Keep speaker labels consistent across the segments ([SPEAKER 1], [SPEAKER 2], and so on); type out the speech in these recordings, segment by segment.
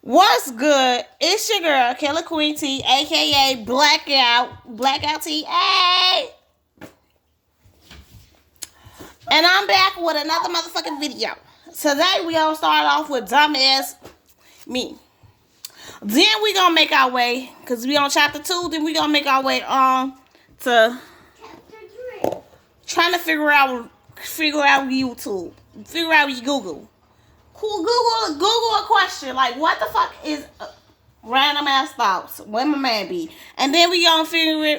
[SPEAKER 1] What's good? It's your girl, Killer Queen T, aka Blackout T, hey! And I'm back with another motherfucking video. Today we gonna start off with dumbass me. Then we gonna make our way, cause we on chapter 2. Then we gonna make our way on to trying to figure out YouTube, figure out Google. Cool, Google a question like, what the fuck is random ass thoughts? Where my man be? And then we gonna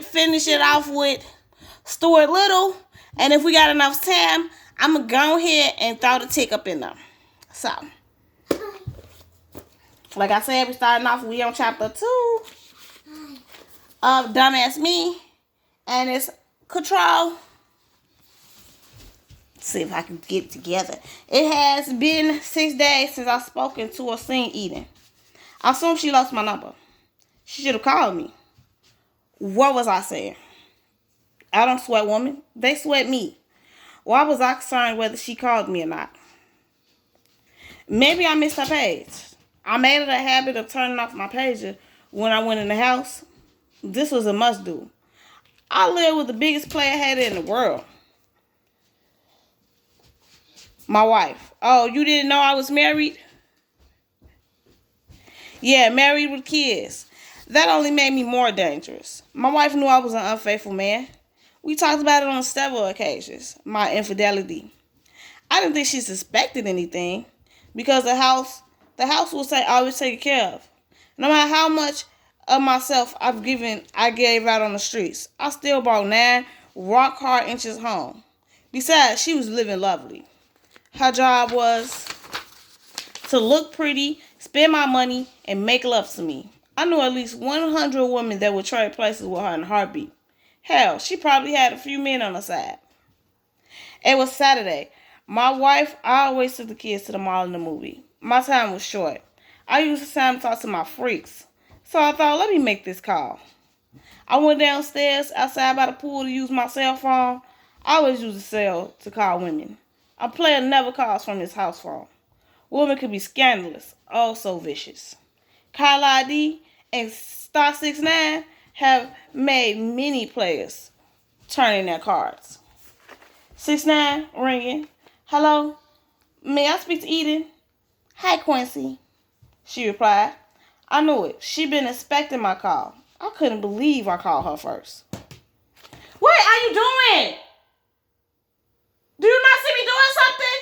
[SPEAKER 1] finish it off with Stuart Little. And if we got enough time, I'm gonna go ahead and throw the tick up in there. So, like I said, we starting off. We on chapter 2 of Dumbass Me, and it's Control. See if I can get it together. It has been 6 days since I've spoken to her seen eating. I assume she lost my number. She should have called me. What was I saying? I don't sweat women. They sweat me. Why was I concerned whether she called me or not? Maybe I missed her page. I made it a habit of turning off my pager when I went in the house. This was a must do. I live with the biggest player hater in the world. My wife. Oh, you didn't know I was married? Yeah, married with kids. That only made me more dangerous. My wife knew I was an unfaithful man. We talked about it on several occasions, my infidelity. I didn't think she suspected anything because the house was always taken care of. No matter how much of myself I gave out on the streets, I still brought 9 rock hard inches home. Besides, she was living lovely. Her job was to look pretty, spend my money, and make love to me. I knew at least 100 women that would trade places with her in a heartbeat. Hell, she probably had a few men on her side. It was Saturday. My wife always took the kids to the mall and the movie. My time was short. I used the time to talk to my freaks. So I thought, let me make this call. I went downstairs outside by the pool to use my cell phone. I always use the cell to call women. A player never calls from his house phone. Women could be scandalous, also vicious. Kyle ID and Star 69 have made many players turn in their cards. 69 ringing. Hello? May I speak to Eden? Hi, Quincy. She replied. I knew it. She'd been expecting my call. I couldn't believe I called her first. What are you doing? Do you not see me doing something?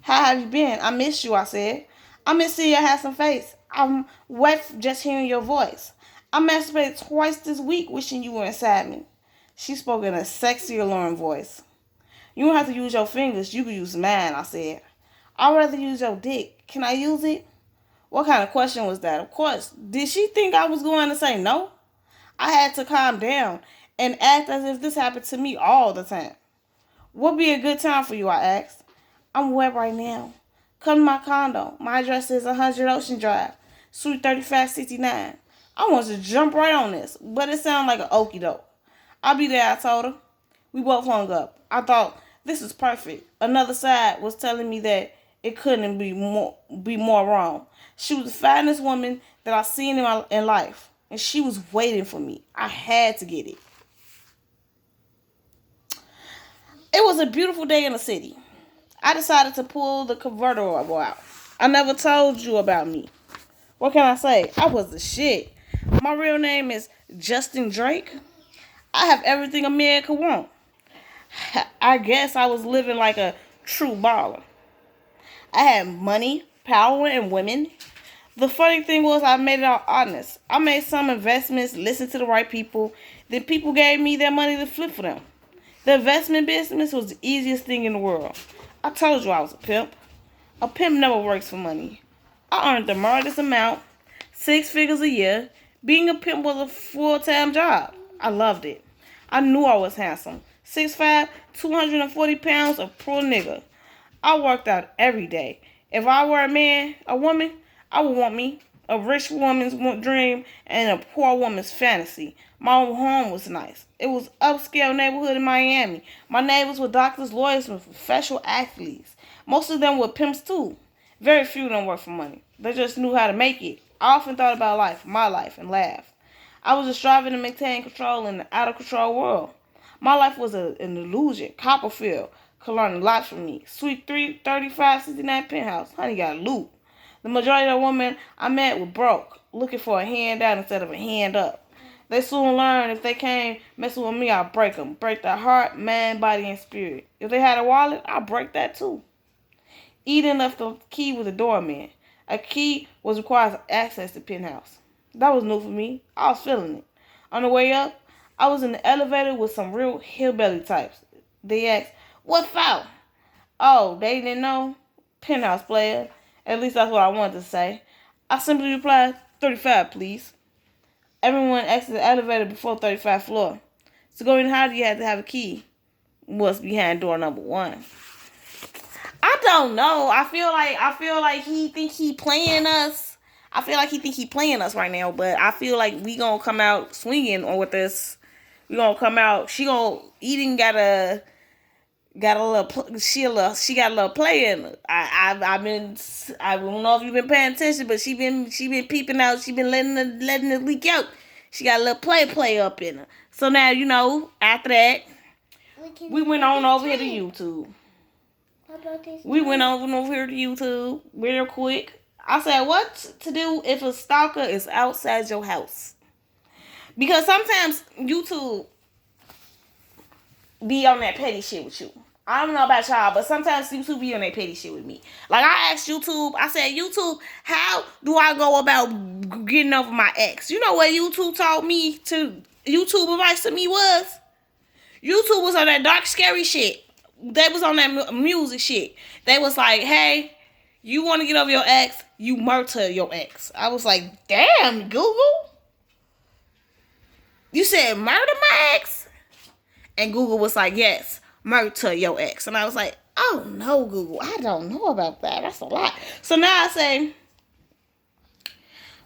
[SPEAKER 1] How have you been? I miss you, I said. I miss seeing your handsome face. I'm wet just hearing your voice. I masturbated twice this week wishing you were inside me. She spoke in a sexy, alluring voice. You don't have to use your fingers. You can use mine, I said. I'd rather use your dick. Can I use it? What kind of question was that? Of course. Did she think I was going to say no? I had to calm down and act as if this happened to me all the time. What'd be a good time for you, I asked. I'm wet right now. Come to my condo. My address is 100 Ocean Drive, Suite 3569. I wanted to jump right on this, but it sounded like an okie doke. I'll be there, I told her. We both hung up. I thought, this is perfect. Another side was telling me that it couldn't be more wrong. She was the finest woman that I've seen in life, and she was waiting for me. I had to get it. It was a beautiful day in the city. I decided to pull the convertible out. I never told you about me. What can I say? I was the shit. My real name is Justin Drake. I have everything a man could want. I guess I was living like a true baller. I had money, power, and women. The funny thing was I made it all honest. I made some investments, listened to the right people. Then people gave me their money to flip for them. The investment business was the easiest thing in the world. I told you I was a pimp. A pimp never works for money. I earned the modest amount, 6 figures a year. Being a pimp was a full-time job. I loved it. I knew I was handsome. 6'5", 240 pounds, a pro nigga. I worked out every day. If I were a woman, I would want me. a rich woman's dream and a poor woman's fantasy. My own home was nice. It was upscale neighborhood in Miami. My neighbors were doctors, lawyers, and professional athletes. Most of them were pimps too. Very few of them worked for money. They just knew how to make it. I often thought about life, my life, and laughed. I was just striving to maintain control in an out-of-control world. My life was an illusion. Copperfield could learn a lot from me. Sweet 33569 penthouse. Honey got loot. The majority of the women I met were broke, looking for a handout instead of a hand up. They soon learned if they came messing with me, I'll break them. Break their heart, mind, body, and spirit. If they had a wallet, I'll break that too. Eden left the key with the doorman. A key was required for access to penthouse. That was new for me. I was feeling it. On the way up, I was in the elevator with some real hillbilly types. They asked, "What for?" Oh, they didn't know? Penthouse player. At least that's what I wanted to say. I simply replied, 35, please. Everyone exits the elevator before 35th floor. To go in higher, you had to have a key. What's behind door number 1? I don't know. I feel like he think he playing us. I feel like he think he playing us right now, but I feel like we gonna come out swinging on with this. We gonna come out. Eden got a little. She got a little play in her. I don't know if you've been paying attention, but she been peeping out. She been letting it leak out. She got a little play up in her. So now after that, we went on over here to YouTube. We went over here to YouTube real quick. I said, what to do if a stalker is outside your house? Because sometimes YouTube be on that petty shit with you. I don't know about y'all, but sometimes YouTube be on that petty shit with me. Like, I asked YouTube, I said, YouTube, how do I go about getting over my ex? You know what YouTube advice to me was? YouTube was on that dark, scary shit. They was on that music shit. They was like, hey, you want to get over your ex, you murder your ex. I was like, damn, Google? You said murder my ex? And Google was like, yes, murder your ex. And I was like, oh no, Google, I don't know about that. That's a lot. So now I say,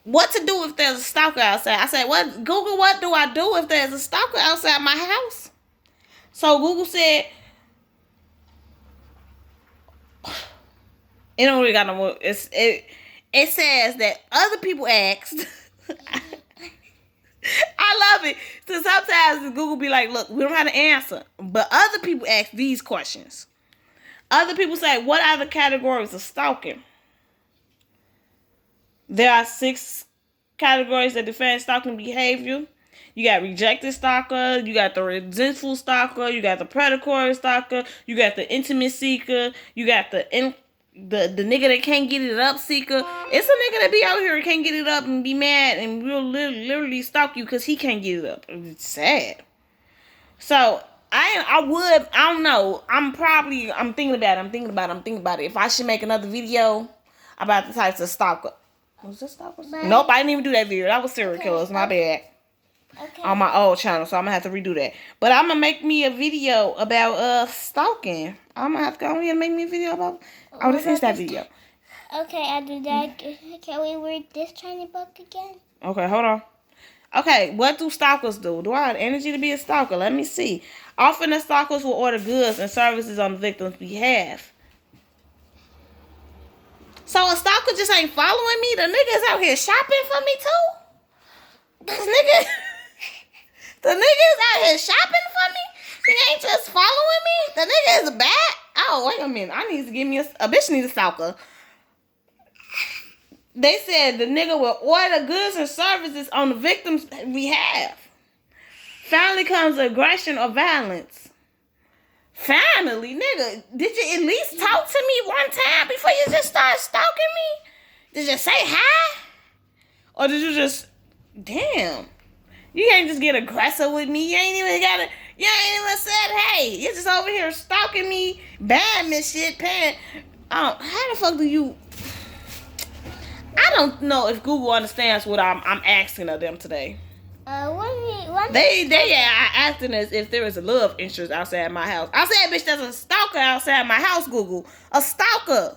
[SPEAKER 1] what to do if there's a stalker outside? I said, Google, what do I do if there's a stalker outside my house? So Google said, it don't really got no more. It says that other people asked. I love it. So sometimes Google be like, look, we don't have to answer. But other people ask these questions. Other people say, what are the categories of stalking? There are 6 categories that define stalking behavior. You got rejected stalker, you got the resentful stalker, you got the predatory stalker, you got the intimate seeker, you got the nigga that can't get it up seeker. It's a nigga that be out here and can't get it up and be mad and will literally stalk you because he can't get it up. It's sad. So I don't know. I'm thinking about it. If I should make another video about the types of stalker. Was this stalker? Nope, I didn't even do that video. That was serial killers. My bad. Okay. On my old channel, so I'm gonna have to redo that. But I'm gonna make me a video about stalking. I'm gonna have to go ahead and make me a video about. Oh, this is that video.
[SPEAKER 2] Okay, after that, can we read this tiny book again?
[SPEAKER 1] Okay, hold on. Okay, what do stalkers do? Do I have energy to be a stalker? Let me see. Often the stalkers will order goods and services on the victim's behalf. So a stalker just ain't following me? The nigga's out here shopping for me too? This nigga. The nigga is out here shopping for me? He ain't just following me? The nigga is bad? Oh, wait a minute. I need to give me a bitch need a stalker. They said the nigga will order goods and services on the victim's behalf. Finally comes aggression or violence. Finally, nigga, did you at least talk to me one time before you just start stalking me? Did you say hi? Or did you just, damn. You can't just get aggressive with me. You ain't even said, hey, you're just over here stalking me, buying me shit, paying. How the fuck do you? I don't know if Google understands what I'm asking of them today. They are asking us if there is a love interest outside my house. I said, bitch, there's a stalker outside my house, Google. A stalker.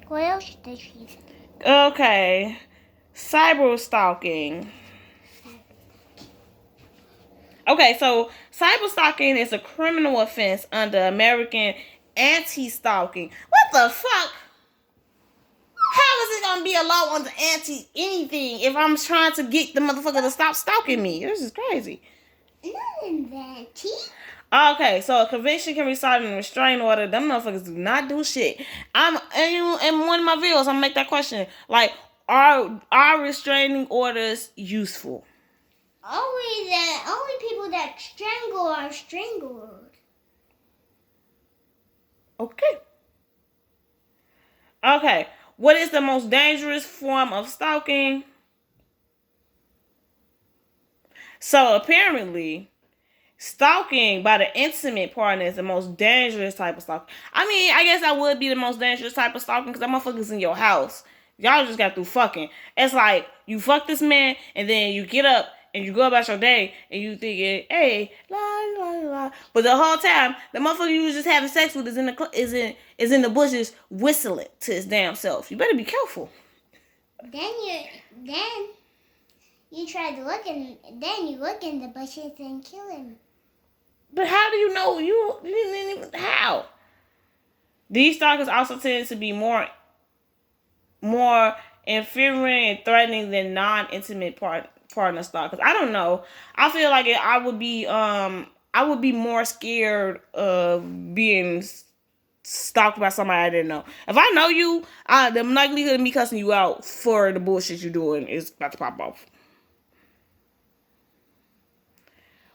[SPEAKER 2] What else did she say?
[SPEAKER 1] Okay. Cyber stalking. Okay, so cyber stalking is a criminal offense under American anti-stalking. What the fuck? How is it gonna be a law under anti anything if I'm trying to get the motherfucker to stop stalking me? This is crazy.
[SPEAKER 2] Nothing anti.
[SPEAKER 1] Okay, so a conviction can result in a restraining order. Them motherfuckers do not do shit. In one of my videos, I'm gonna make that question. Like, are restraining orders useful?
[SPEAKER 2] Only people that strangle are strangled.
[SPEAKER 1] Okay. Okay. What is the most dangerous form of stalking? So apparently, stalking by the intimate partner is the most dangerous type of stalking. I mean, I guess that would be the most dangerous type of stalking because that motherfucker's in your house. Y'all just got through fucking. It's like you fuck this man and then you get up and you go about your day and you thinking, hey, la la la. But the whole time, the motherfucker you was just having sex with is in the bushes whistling to his damn self. You better be careful.
[SPEAKER 2] Then you try to look in the bushes and kill him.
[SPEAKER 1] But how do you know you didn't even how? These stalkers also tend to be more inferior and threatening than non-intimate partner stalkers. I don't know. I feel like I would be more scared of being stalked by somebody I didn't know. If I know you, the likelihood of me cussing you out for the bullshit you're doing is about to pop off.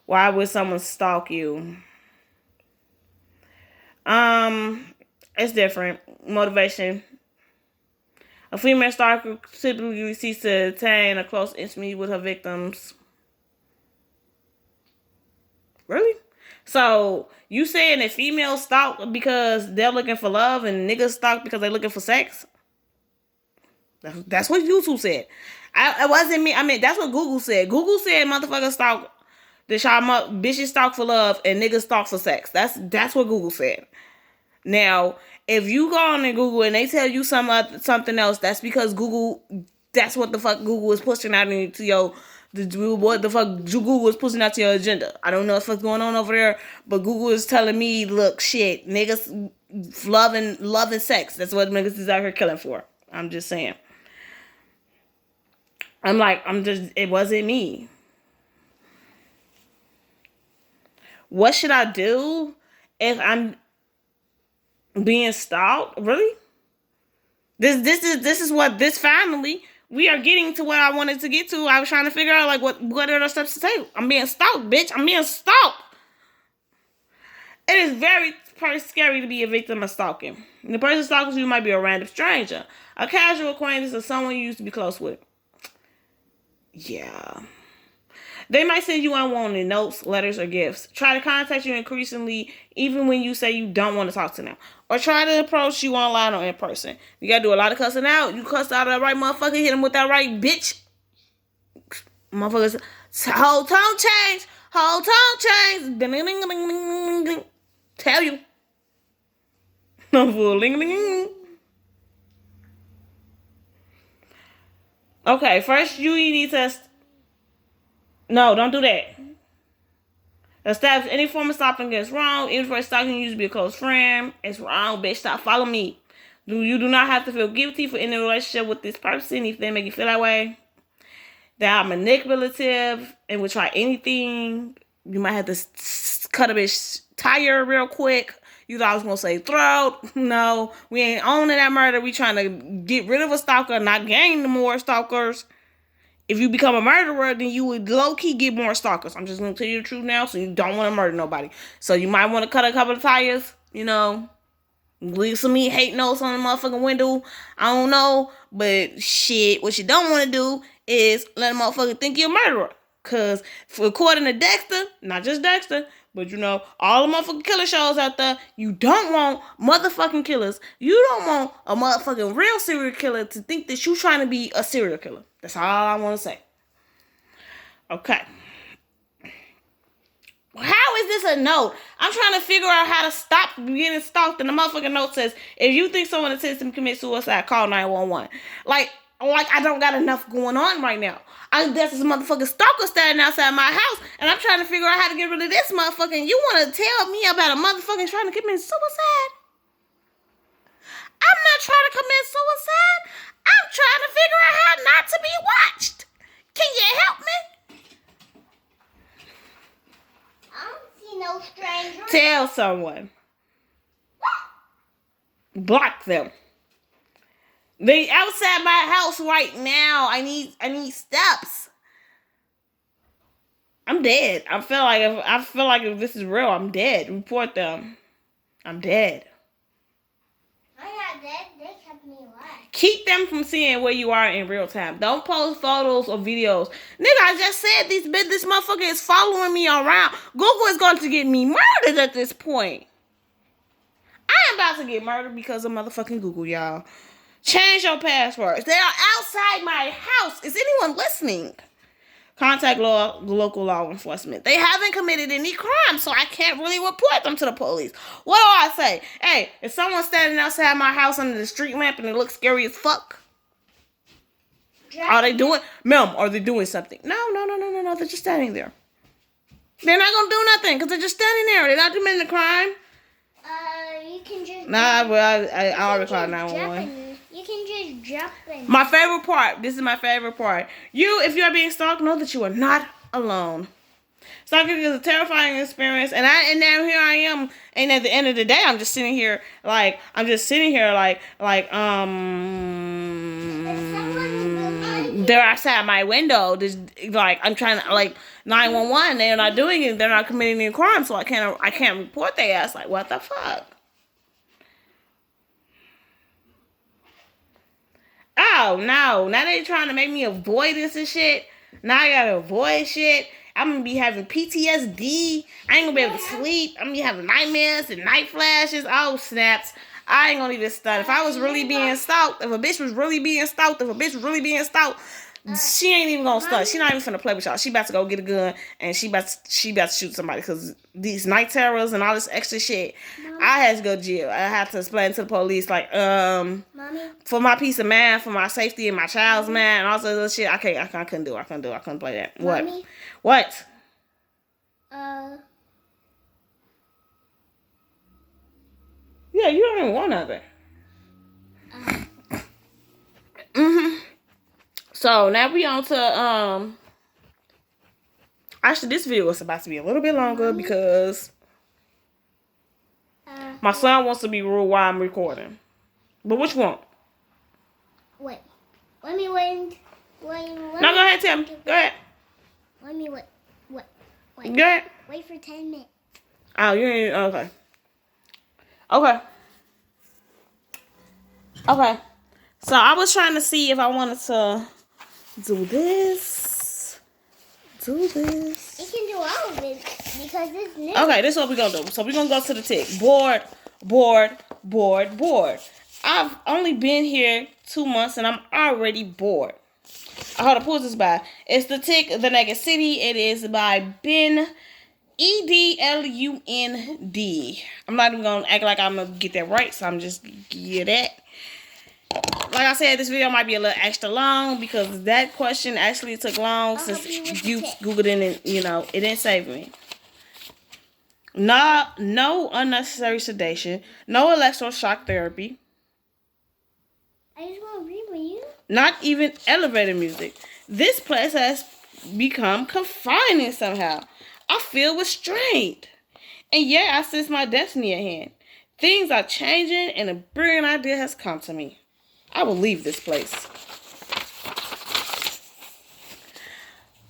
[SPEAKER 1] Why would someone stalk you? It's different. Motivation. A female stalker typically seeks to attain a close intimacy with her victims. Really? So you saying that females stalk because they're looking for love and niggas stalk because they're looking for sex? That's what YouTube said. It wasn't me. I mean, that's what Google said. Google said motherfuckers stalk. Bitches stalk for love and niggas stalk for sex. That's what Google said. Now, if you go on and Google and they tell you something else, that's because Google. That's what the fuck Google is pushing out into your. What the fuck Google is pushing out to your agenda. I don't know what's going on over there, but Google is telling me, look, shit, niggas loving sex. That's what niggas is out here killing for. I'm just saying. It wasn't me. What should I do if I'm being stalked? Really? This is what this finally we are getting to what I wanted to get to. I was trying to figure out like what are the steps to take. I'm being stalked, bitch. I'm being stalked. It is very scary to be a victim of stalking. And the person stalking you might be a random stranger, a casual acquaintance, or someone you used to be close with. Yeah. They might send you unwanted notes, letters, or gifts. Try to contact you increasingly, even when you say you don't want to talk to them. Or try to approach you online or in person. You gotta do a lot of cussing out. You cuss out the right motherfucker, hit him with that right bitch. Motherfuckers, whole tone change. Whole tone change. Ding, ding, ding, ding, ding, ding. Tell you. No fool. Ding, ding, ding. Okay, first you need to... No, don't do that. Establish any form of stalking is wrong. Even for stalking, you used to be a close friend. It's wrong, bitch. Stop. Follow me. You do not have to feel guilty for any relationship with this person if they make you feel that way. They are manipulative and will try anything. You might have to cut a bitch tire real quick. You thought I was going to say throat. No, we ain't owning that murder. We trying to get rid of a stalker, not gain more stalkers. If you become a murderer, then you would low-key get more stalkers. I'm just going to tell you the truth now, so you don't want to murder nobody. So you might want to cut a couple of tires, leave some hate notes on the motherfucking window. I don't know, but shit, what you don't want to do is let a motherfucker think you're a murderer. Because according to Dexter, not just Dexter, but all the motherfucking killer shows out there, you don't want motherfucking killers. You don't want a motherfucking real serial killer to think that you trying to be a serial killer. That's all I want to say. Okay. How is this a note? I'm trying to figure out how to stop getting stalked. And the motherfucking note says, if you think someone attempts to commit suicide, call 911. Like I don't got enough going on right now. There's this motherfucking stalker standing outside my house, and I'm trying to figure out how to get rid of this motherfucker. And you want to tell me about a motherfucker trying to commit suicide? I'm not trying to commit suicide. I'm trying to figure out how not to be watched. Can you help me?
[SPEAKER 2] I don't see no stranger.
[SPEAKER 1] Tell someone. Block them. They outside my house right now. I need steps. I'm dead. I feel like if this is real, I'm dead. Report them. I'm dead.
[SPEAKER 2] I'm not dead. They kept me alive.
[SPEAKER 1] Keep them from seeing where you are in real time. Don't post photos or videos. Nigga, I just said this motherfucker is following me around. Google is going to get me murdered at this point. I am about to get murdered because of motherfucking Google, y'all. Change your passwords. They are outside my house. Is anyone listening? Contact local law enforcement. They haven't committed any crime, so I can't really report them to the police. What do I say? Hey, if someone's standing outside my house under the street lamp and it looks scary as fuck, are they doing something? No. They're just standing there. They're not gonna do nothing because they're just standing there. They're not committing a crime.
[SPEAKER 2] You can just.
[SPEAKER 1] Nah, well, I already called 911.
[SPEAKER 2] You can just jump in.
[SPEAKER 1] My favorite part. This is my favorite part. If you're being stalked, know that you are not alone. Stalking is a terrifying experience, and now here I am, and at the end of the day, I'm just sitting here they're outside my window, just I'm trying to 911. They're not doing it. They're not committing any crime, so I can't report their ass. Like, what the fuck? Oh no! Now they trying to make me avoid this and shit. Now I gotta avoid shit. I'm gonna be having PTSD. I ain't gonna be able to sleep. I'm gonna be having nightmares and night flashes. Oh snaps! I ain't gonna even stunt. If I was really being stalked, if a bitch was really being stalked, she ain't even gonna stunt. She not even finna play with y'all. She about to go get a gun and she about to shoot somebody because these night terrors and all this extra shit. Mommy. I had to go to jail. I had to explain to the police Mommy? For my peace of mind, for my safety and my child's mind and all this other shit. I couldn't do it. I couldn't play that.
[SPEAKER 2] Mommy?
[SPEAKER 1] What? Yeah, you don't even want nothing. So now we on to actually this video is about to be a little bit longer because my son wants to be ruled while I'm recording. But which one?
[SPEAKER 2] Wait. Let me wait.
[SPEAKER 1] No, go ahead, Tim. Go ahead.
[SPEAKER 2] Let me wait.
[SPEAKER 1] Go ahead.
[SPEAKER 2] Wait for 10 minutes.
[SPEAKER 1] Oh, you ain't okay. Okay. So I was trying to see if I wanted to do this.
[SPEAKER 2] You can do all of it because it's new.
[SPEAKER 1] Okay, this is what we're going to do. So we're going to go to the tick. Bored. I've only been here 2 months and I'm already bored. Hold on, who is this by? It's the tick, The Naked City. It is by Ben Edlund. I'm not even going to act like I'm going to get that right, so I'm just get that. Like I said, this video might be a little extra long because that question actually took long since you Googled it and, it didn't save me. No unnecessary sedation. No electroshock therapy.
[SPEAKER 2] I just want to read with you.
[SPEAKER 1] Not even elevator music. This place has become confining somehow. I feel restrained. And yeah, I sense my destiny at hand. Things are changing and a brilliant idea has come to me. I will leave this place.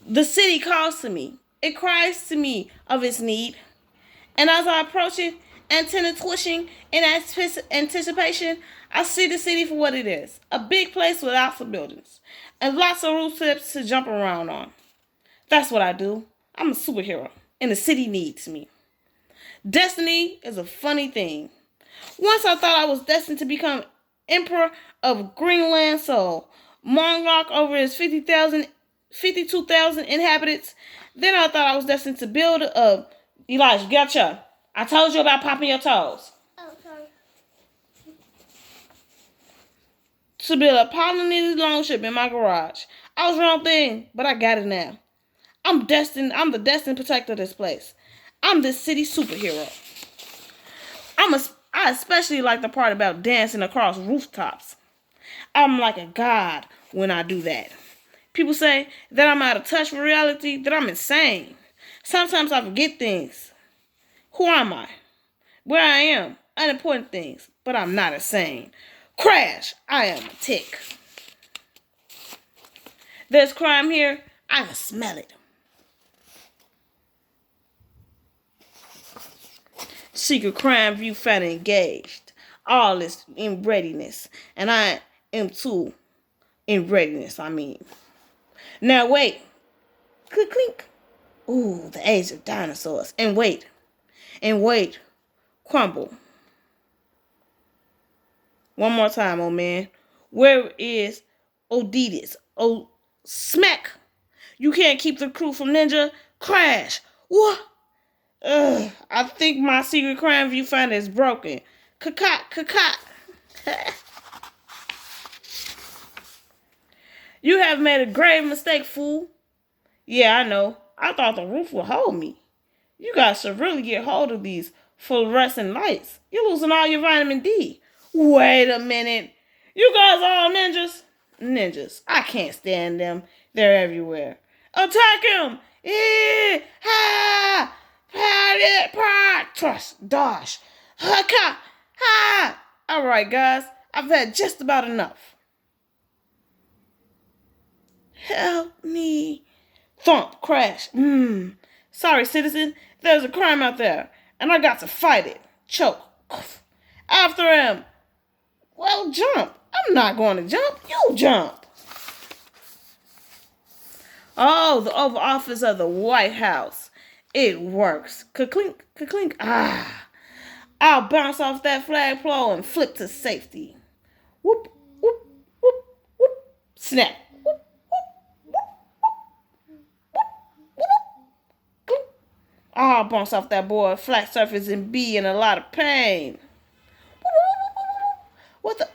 [SPEAKER 1] The city calls to me. It cries to me of its need. And as I approach it, antenna twitching in anticipation, I see the city for what it is. A big place with lots of buildings. And lots of rooftops to jump around on. That's what I do. I'm a superhero. And the city needs me. Destiny is a funny thing. Once I thought I was destined to become Emperor of Greenland, so monarch over his 52,000 inhabitants. Then I thought I was destined to build Elijah, gotcha. I told you about popping your toes.
[SPEAKER 2] Oh, sorry.
[SPEAKER 1] To build a pollinated long ship in my garage. I was wrong thing, but I got it now. I'm the destined protector of this place. I'm this city superhero. I especially like the part about dancing across rooftops. I'm like a god when I do that. People say that I'm out of touch with reality, that I'm insane. Sometimes I forget things. Who am I? Where I am? Unimportant things, but I'm not insane. Crash! I am a tick. There's crime here. I can smell it. Secret crime view found engaged. All is in readiness. And I am too in readiness, I mean. Now wait. Click, clink. Ooh, the age of dinosaurs. And wait. Crumble. One more time, old man. Where is Oditis? Oh, smack. You can't keep the crew from Ninja. Crash. What? I think my secret crime viewfinder is broken. Cacat. You have made a grave mistake, fool. Yeah, I know. I thought the roof would hold me. You guys should really get hold of these fluorescent lights. You're losing all your vitamin D. Wait a minute. You guys are all ninjas? Ninjas. I can't stand them. They're everywhere. Attack him! Ha! Trust. Dosh. Ha! Ha! Alright, guys. I've had just about enough. Help me. Thump. Crash. Sorry, citizen. There's a crime out there, and I got to fight it. Choke. After him. Well, jump. I'm not going to jump. You jump. Oh, the Oval Office of the White House. It works. Ka-clink, ka-clink. I'll bounce off that flagpole and flip to safety. Whoop, whoop, whoop, whoop. Snap. Whoop, whoop, whoop, whoop, whoop. I'll bounce off that board, flat surface, and be in a lot of pain. What the?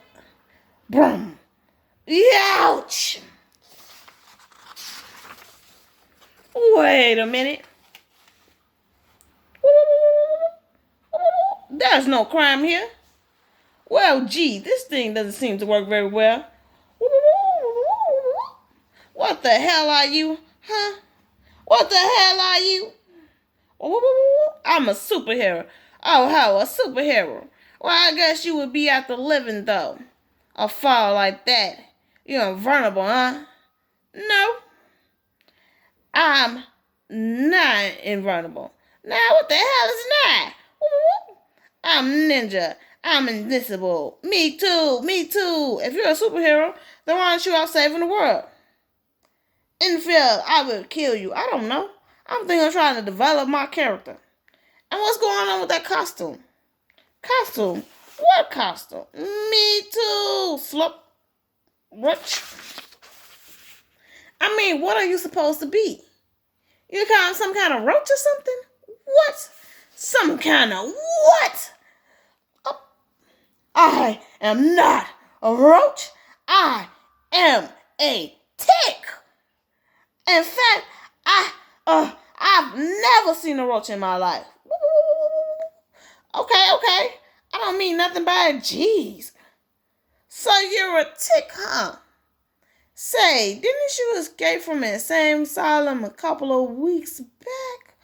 [SPEAKER 1] Brum. Ouch! Wait a minute. There's no crime here. Well, gee, this thing doesn't seem to work very well. What the hell are you? Huh? What the hell are you? I'm a superhero. Oh, how, a superhero? Well, I guess you would be after living, though. A fall like that. You're invulnerable, huh? No. I'm not invulnerable. Now, what the hell is that? I'm ninja. I'm invincible. Me too. If you're a superhero, then why aren't you out saving the world? In the field, I will kill you. I don't know. I'm thinking of trying to develop my character. And what's going on with that costume? Costume? What costume? Me too. Slup. What? I mean, what are you supposed to be? You kind of some kind of roach or something? What? Some kind of what? Oh, I am not a roach. I am a tick. In fact, I've never seen a roach in my life. Okay. I don't mean nothing by it. Jeez. So you're a tick, huh? Say, didn't you escape from an insane asylum a couple of weeks back?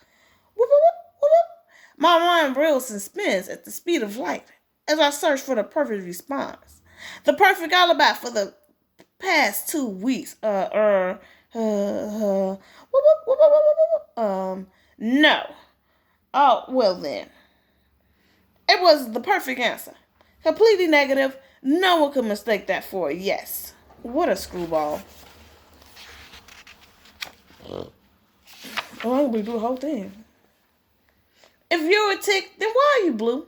[SPEAKER 1] My mind reels and spins at the speed of light as I search for the perfect response. The perfect alibi for the past 2 weeks. No. Oh, well then. It was the perfect answer. Completely negative. No one could mistake that for a yes. What a screwball. Oh, I'm going to do the whole thing. If you're a tick, then why are you blue?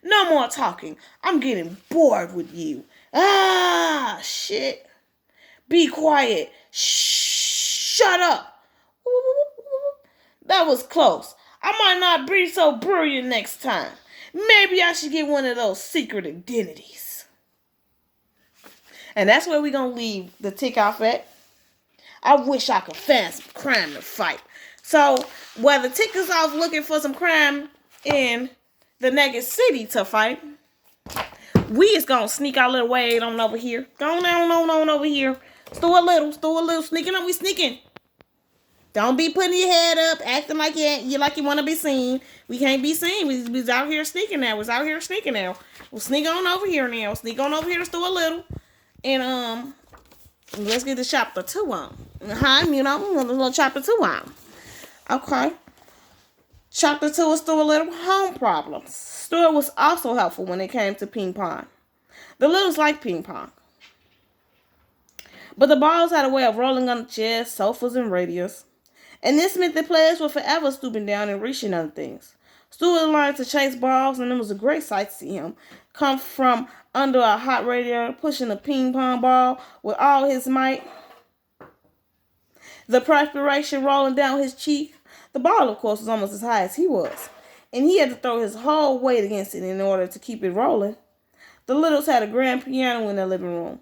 [SPEAKER 1] No more talking. I'm getting bored with you. Shit. Be quiet. Shut up. That was close. I might not be so brilliant next time. Maybe I should get one of those secret identities. And that's where we're going to leave the tick off at. I wish I could find some crime to fight. So, while the tick is off looking for some crime in the naked city to fight, we is going to sneak our little way on over here. Go on over here. Store a little. Sneaking up, we sneaking. Don't be putting your head up, acting like you want to be seen. We can't be seen. We's out here sneaking now. We'll sneak on over here now. Sneak on over here to Store a Little. And, let's get the chapter 2 on. A little chapter 2 on. Okay. Chapter 2 is Store a Little home problems. Stuart was also helpful when it came to ping pong. The Littles liked ping pong. But the balls had a way of rolling on the chairs, sofas, and radios. And this meant the players were forever stooping down and reaching under things. Stuart learned to chase balls, and it was a great sight to see him come from under a hot radiator, pushing a ping pong ball with all his might. The perspiration rolling down his cheek. The ball, of course, was almost as high as he was, and he had to throw his whole weight against it in order to keep it rolling. The Littles had a grand piano in their living room,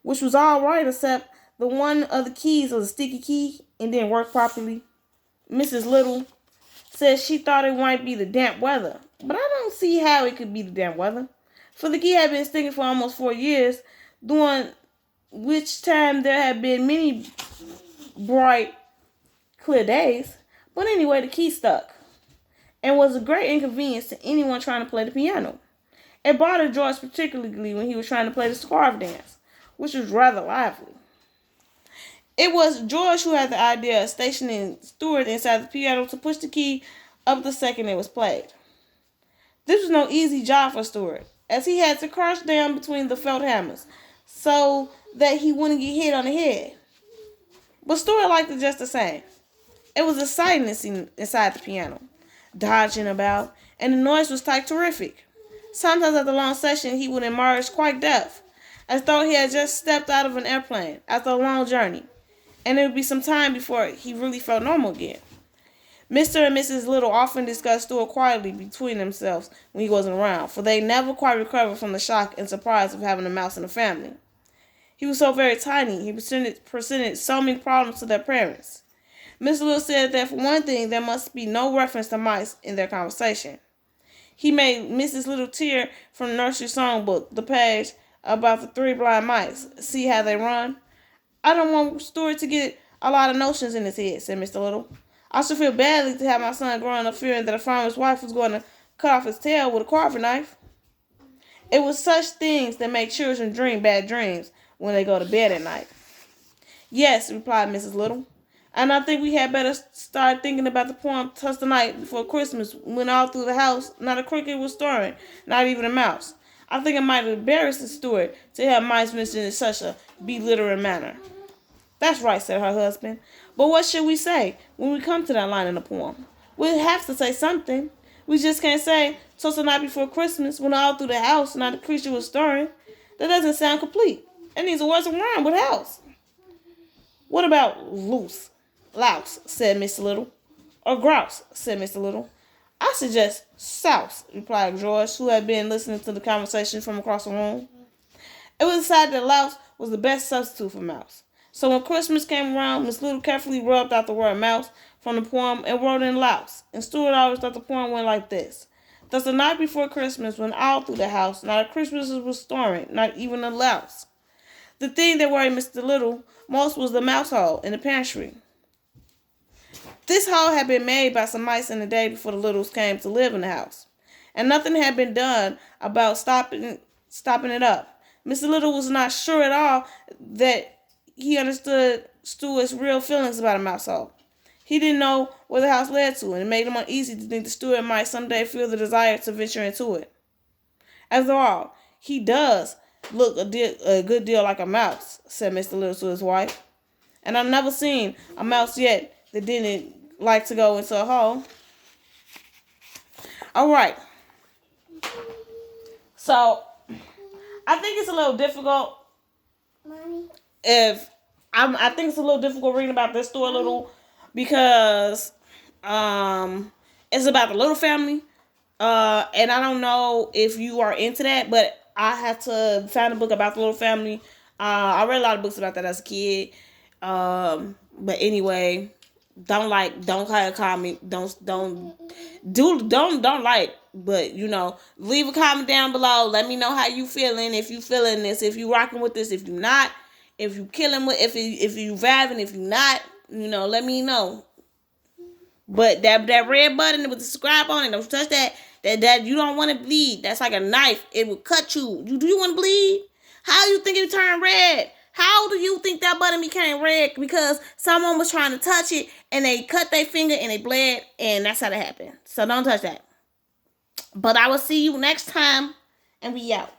[SPEAKER 1] which was all right except the one of the keys was a sticky key and didn't work properly. Mrs. Little said she thought it might be the damp weather, but I don't see how it could be the damp weather, for the key had been sticking for almost 4 years, during which time there had been many bright, clear days. But anyway, the key stuck, and was a great inconvenience to anyone trying to play the piano. It bothered George particularly when he was trying to play the scarf dance, which was rather lively. It was George who had the idea of stationing Stuart inside the piano to push the key up the second it was played. This was no easy job for Stuart, as he had to crouch down between the felt hammers so that he wouldn't get hit on the head. But Stuart liked it just the same. It was exciting inside the piano, dodging about, and the noise was terrific. Sometimes after a long session, he would emerge quite deaf, as though he had just stepped out of an airplane after a long journey, and it would be some time before he really felt normal again. Mr. and Mrs. Little often discussed Stuart quietly between themselves when he wasn't around, for they never quite recovered from the shock and surprise of having a mouse in the family. He was so very tiny, he presented so many problems to their parents. Mr. Little said that for one thing, there must be no reference to mice in their conversation. He made Mrs. Little tear from the nursery songbook, the page about the 3 blind mice. See how they run? I don't want Stuart to get a lot of notions in his head, said Mr. Little. I should feel badly to have my son growing up fearing that a farmer's wife was going to cut off his tail with a carving knife. It was such things that make children dream bad dreams when they go to bed at night. Yes, replied Mrs. Little. And I think we had better start thinking about the poem "Twas the Night Before Christmas," when all through the house not a cricket was stirring, not even a mouse. I think it might embarrass the steward to have mice mentioned in such a belittling manner. That's right, said her husband. But what should we say when we come to that line in the poem? We'll have to say something. We just can't say "'Twas the night before Christmas" when all through the house not a creature was stirring. That doesn't sound complete. It needs a word to rhyme with house. What about loose? Louse, said Mr. Little. Or grouse, said Mr. Little. I suggest souse, replied George, who had been listening to the conversation from across the room. It was decided that louse was the best substitute for mouse. So when Christmas came around, Miss Little carefully rubbed out the word mouse from the poem and wrote in louse. And Stuart always thought the poem went like this. Thus the night before Christmas, when all through the house, not a Christmas was stirring, not even a louse. The thing that worried Mr. Little most was the mouse hole in the pantry. This hole had been made by some mice in the day before the Littles came to live in the house, and nothing had been done about stopping it up. Mr. Little was not sure at all that he understood Stuart's real feelings about a mouse hole. He didn't know where the house led to, and it made him uneasy to think that Stuart might someday feel the desire to venture into it. After all, he does look a good deal like a mouse, said Mr. Little to his wife, and I've never seen a mouse yet that didn't like to go into a hole. All right. So, I think it's a little difficult.
[SPEAKER 2] Mommy.
[SPEAKER 1] I think it's a little difficult reading about this story a little because it It's about the little family. And I don't know if you are into that, but I have to find a book about the little family. I read a lot of books about that as a kid. But anyway, don't comment, don't like, but leave a comment down below. Let me know how you feeling, if you feeling this, if you rocking with this, if you not, if you killing with, if you vibing, if you not, let me know. But that red button with the subscribe on it, don't touch that. That you don't want to bleed. That's like a knife. It will cut you. Do you want to bleed? How do you think it turned red? How do you think that button became red? Because someone was trying to touch it and they cut their finger and they bled, and that's how that happened. So don't touch that. But I will see you next time, and we out.